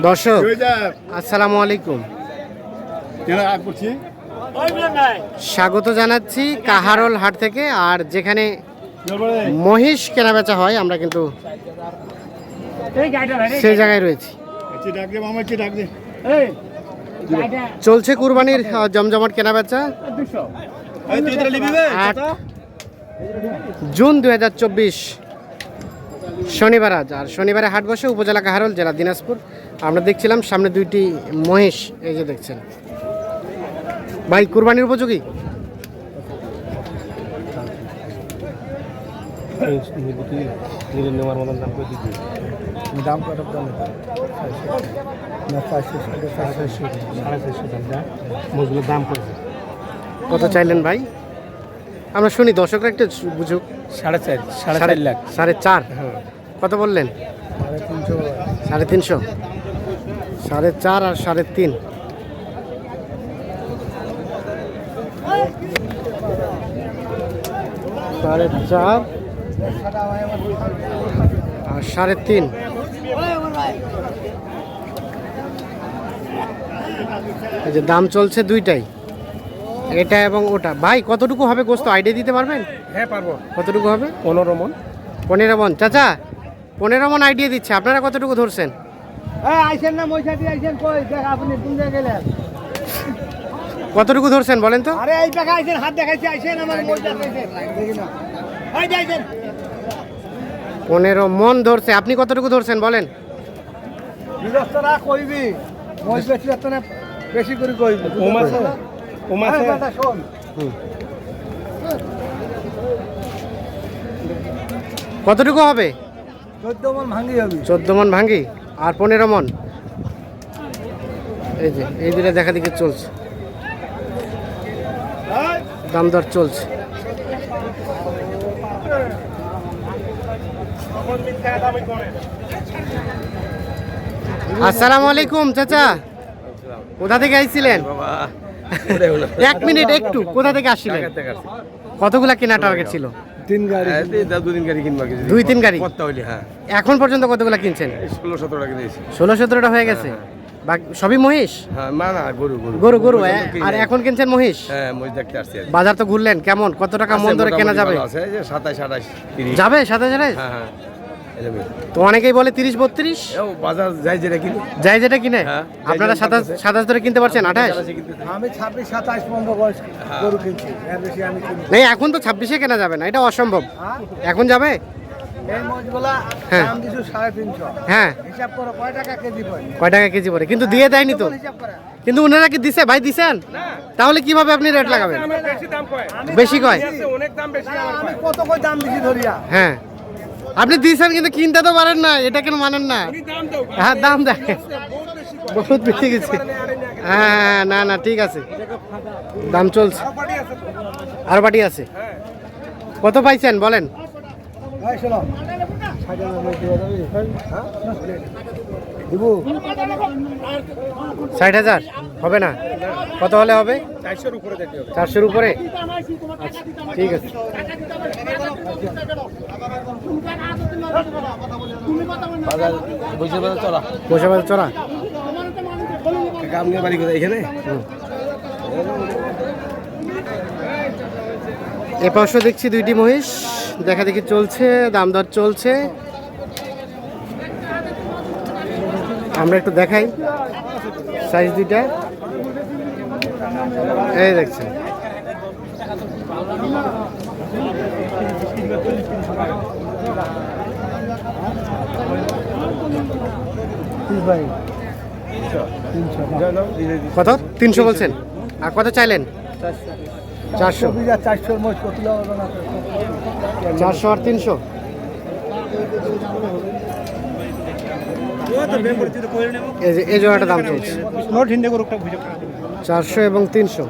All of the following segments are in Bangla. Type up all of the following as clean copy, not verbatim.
দর্শক আসসালামু আলাইকুম, স্বাগত জানাচ্ছি কাহারোল হাট থেকে। আর যেখানে মহিষ কেনাবেচা হয় আমরা কিন্তু সেই জায়গায় রয়েছি। চলছে কুরবানির জমজমাট কেনাবেচা। 8 জুন 2024 শনিবার আজ। আর শনিবারে হাট বসে উপজেলা কাহারোল, জেলা দিনাজপুর। আমরা দেখছিলাম সামনে দুইটি মহিষ, এই যে দেখছেন ভাই, কুরবানির উপযোগী। কত চাইলেন ভাই? আমরা শুনি, দর্শকরা একটু বুঝুক। 4.5 লাখ। 4.5। কত বললেন? 350। 4.5 আর 3.5। 4.5 আর 3.5। এই যে দাম চলছে দুইটাই, এটা এবং ওটা। ভাই কতটুকু হবে গোস্ত আইডিয়া দিতে পারবেন? হ্যাঁ পারবো। কতটুকু হবে? 15 মণ। 15 মণ। চাচা 15 মণ আইডিয়া দিচ্ছে, আপনারা কতটুকু ধরছেন? কতটুকু ধরছেন বলেন তো? 15 মণ ধরছে। আপনি কতটুকু ধরছেন বলেন? বেশি করে কইবি। কতটুকু হবে? 14 মণ ভাঙ্গি হবে। 14 মণ ভাঙ্গি আর 15 মণ। এই যে এই দুটো দেখা দেখি চলছে, দাম দর চলছে। আসসালামু আলাইকুম চাচা, কোথা থেকে আইছিলেন? 1 মিনিট একটু, কোথা থেকে আসছিলেন? কতগুলা কেনা টার্গেট ছিল? 3 গাড়ি। 2-3 গাড়ি কিনবা। 2-3 গাড়ি। কত হইলে? হ্যাঁ। এখন পর্যন্ত কতগুলা কিনছেন? 16-17 টাকা দিয়েছি। 16-17টা হয়ে গেছে। বাকি সবই মহিষ? হ্যাঁ, না না, গরু। গরু। আর এখন কিনছেন মহিষ? হ্যাঁ, মহিষ দেখতে আসছি। বাজার তো ঘুরলেন, কেমন কত টাকা মন ধরে কেনা যাবে? আছে যে 27-28 যাবে 27। হ্যাঁ। তো অনেকেই বলে 30-32। বাজার যাই যেটা কিনে, কিনে। আপনারা 27 ধরে কিনতে পারছেন? 28। আমি 26-27 পর্যন্ত গরু কিনছি, এর বেশি আমি কিনি। নেই, এখন তো 26-এ কেনা যাবে না, এটা অসম্ভব। এখন যাবে? এই মহিষগুলা দাম দিছো 350। হ্যাঁ, হিসাব করো কয় টাকা কেজি পড়ে? কয় টাকা কেজি পড়ে? কিন্তু দিয়ে দেয়নি তো। কিন্তু ওনারা কি দিছে ভাই? দিছেন? তাহলে কিভাবে আপনি রেট লাগাবেন? বেশি কয়। অনেক দাম বেশি। আমি কত কয় দাম দিছি ধরিয়া? হ্যাঁ, আপনি দিছেন কিন্তু কিনতে তো পারেন না, এটা কেন মানেন না? হ্যাঁ, দাম দেয় বহুত বেশি গেছে। হ্যাঁ, না ঠিক আছে, দাম চলছে। আর বাটি আছে। কত পাইছেন বলেন? 60,000 হবে না? কত হলে হবে? 400-র উপরে। আচ্ছা, ঠিক আছে। বসে চড়া এখানে। এ পাশে দেখছি দুইটি মহিষ দেখা দেখি চলছে, দাম দর চলছে। আমরা একটু দেখাই সাইজ দুইটা, এই দেখছেন। কত? 300 বলছেন। আর কত চাইলেন? 400। 400 আর 300। এই জোড়াটা দাম চলছে 400 এবং 300।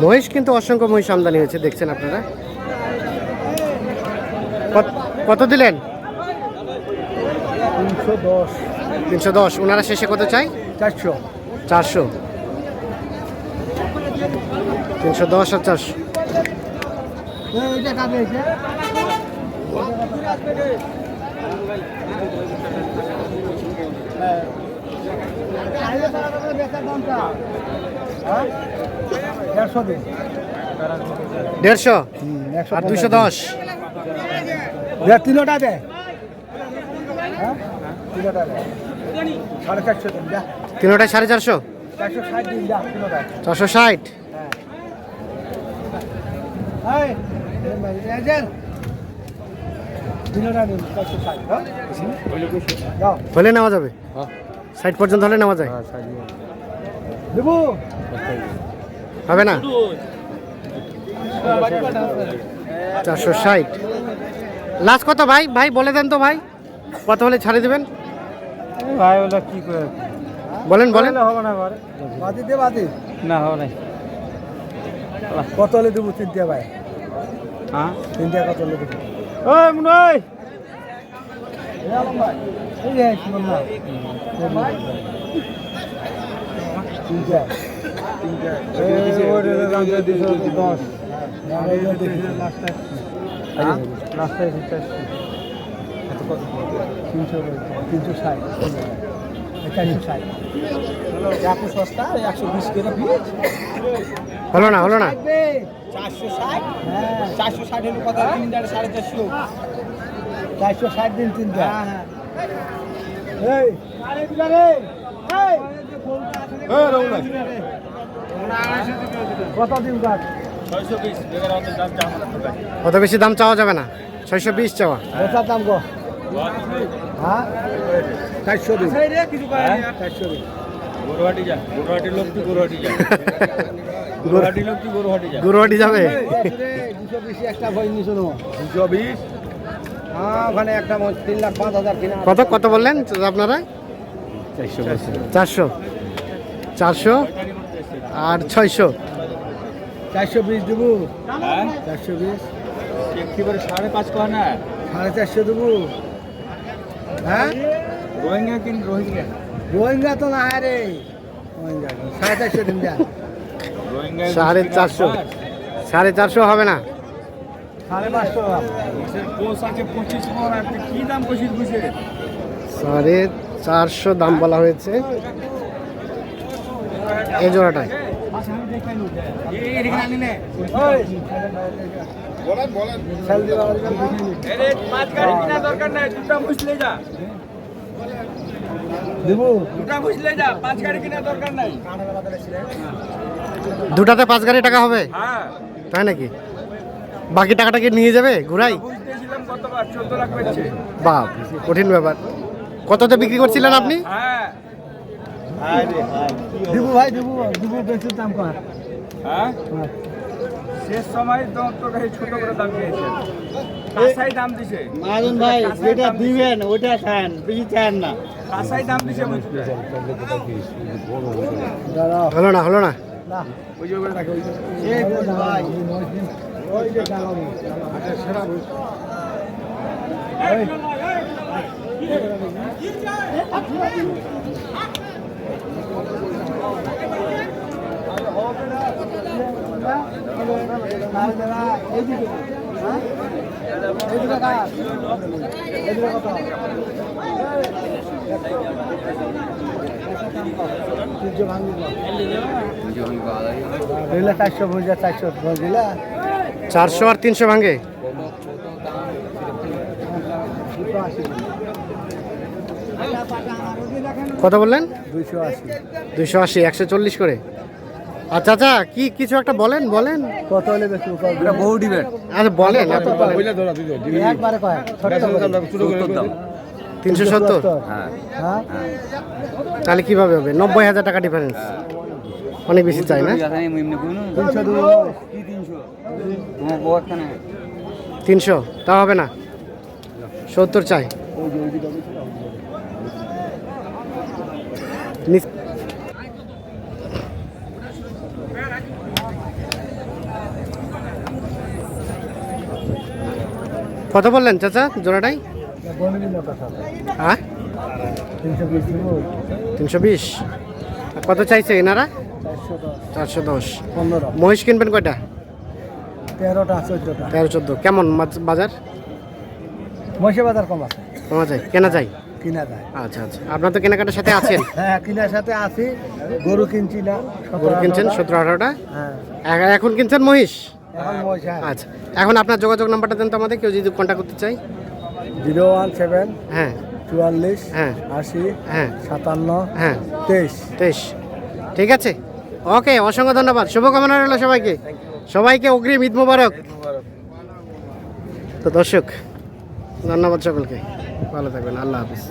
মহিষ কিন্তু অসংখ্য মহিষ আমদানি হয়েছে, দেখছেন আপনারা। কত দিলেন? 310। 310। ওনারা শেষে কত চাই? 400। 400। 310 আর 400। এইটা কাটে এসে দেড়শো দিন 150 আর 210। তিনোটা দে তিনোটা দে 450 দিন যা তিনোটায় 450। 460 দিন যা তিনোটা 460। হ্যাঁ তিনোটা দিন 460 হ্যাঁ যাও হলে নেওয়া যাবে, 60 পর্যন্ত হলে নেওয়া যায়। দেবো হবে না? 460 লাস্ট কত ভাই? ভাই বলে দেন তো ভাই, কত হলে ছাড়ে দিবেন? ভাই ওটা কি করে বলেন বলেন। হবে না ঘরে বাদি দে বাদি না হবে না কত হলে দেবো? তিনটে ভাই হ্যাঁ তিনটে কত হলে দেবো? ওই মুনই এই যে শুনুন না তিনটে তিনটে ওর দাম 210 লাস্টে 360 460 সস্তা 120 করে পিস হলো না হলো না। 460 হ্যাঁ 460 এর কথা 3 450 460 দিন 3 এই আরে বিদারে এই রৌলা কত দিন কাট 620 বেগার অত দাম চাওয়া অত বেশি দাম চাওয়া যাবে না, 620 চাওয়া। বেচার দাম গো হ্যাঁ 400 দিন সেই রে কিছু কয় না 400 দিন গোরহাটি যা গোরহাটি লোক কি গোরহাটি যা গোরহাটি লোক কি গোরহাটি যা গুরুহাটি যাবে। 220 একটা ভয় নিছো না 220 হ্যাঁ ওখানে একটা 3,05,000 কিনা কত কত বললেন আপনারা? 400 400 আর 600। 420 দেবো 420 একেবারে 5.5 কয় না 450 দেবো হ্যাঁ রোহিঙ্গা কিন রোহিঙ্গা রোহিঙ্গা তো না রে রোহিঙ্গা 450 দিন যা রোহিঙ্গা 450 450 হবে না। 550 পোস আছে 25 মন আপনি কি দাম কইছিস বুঝে 450 দাম বলা হয়েছে এই জোড়াটায়। বলেন বলেন আরে 5 গাড়ি কিনা দরকার নাই দুটা মুছলে যা দেবো দুটা মুছলে যা 5 গাড়ি কিনা দরকার নাই দুটাতে 5 গাড়ি টাকা হবে? হ্যাঁ তাই নাকি? বাকি টাকাটা কি নিয়ে যাবে ঘুরাই? বুঝতেছিলাম কতবার 14 লাখ পেয়েছে বাপ, কঠিন ব্যাপার। কততে বিক্রি করছিলেন আপনি? হ্যাঁ দেবো ভাই দেবো দেবো বেশি দাম কর হ্যাঁ শেষ সময় তো তোকে ছোট করে দাম দিয়েছে কাঁসাই দাম দিছে মারুন ভাই যেটা দিবেন ওটা খান বেশি চান না কাঁসাই দাম দিছে হলো না হলো না। না ওই যে করে রাখো ওই যে ভাই ওই যে গালো সেরা দিলে 400 বুঝা 400 দিলা 400 আর 300 ভাঙে। কত বললেন? 280 140 করে। আচ্ছা আচ্ছা কি কিছু একটা বলেন বলেন। কত হলে বেশি এটা বহু দিবেন আচ্ছা বলেন এত বলেন। একবারে কয় ছোট দাম 370। হ্যাঁ তাহলে কিভাবে হবে? 90,000 টাকা ডিফারেন্স, অনেক বেশি চাই না? 300 তা হবে না, 70 চাই। কত বললেন চাচা জোড়াটাই? হ্যাঁ 320। কত চাইছে এনারা? 410। মহিষ কিনবেন কয়টা? 13-14। কেমন বাজার? মহিষের বাজার কম আছে, কমা যায়, কেনা যায়? কিনা যায়। আচ্ছা আচ্ছা, আপনার তো কেনাকাটার সাথে আছেন। হ্যাঁ, কিনার সাথে আছি। গরু কিনছি না, গরু কিনছেন 17-18টা। হ্যাঁ, এখন কিনছেন মহিষ? এখন মহিষ। হ্যাঁ, আচ্ছা, এখন আপনার যোগাযোগ নাম্বারটা দেন তো আমাদের, কেউ যদি কন্ট্যাক্ট করতে চাই। 017 হ্যাঁ 44 হ্যাঁ 80 হ্যাঁ 57 হ্যাঁ 23। ঠিক আছে, ওকে, অসংখ্য ধন্যবাদ, শুভকামনা রইল সবাইকে। সবাইকে অগ্রিম ঈদ মোবারক। তো দর্শক, ধন্যবাদ সকলকে, ভালো থাকবেন, আল্লাহ হাফিজ।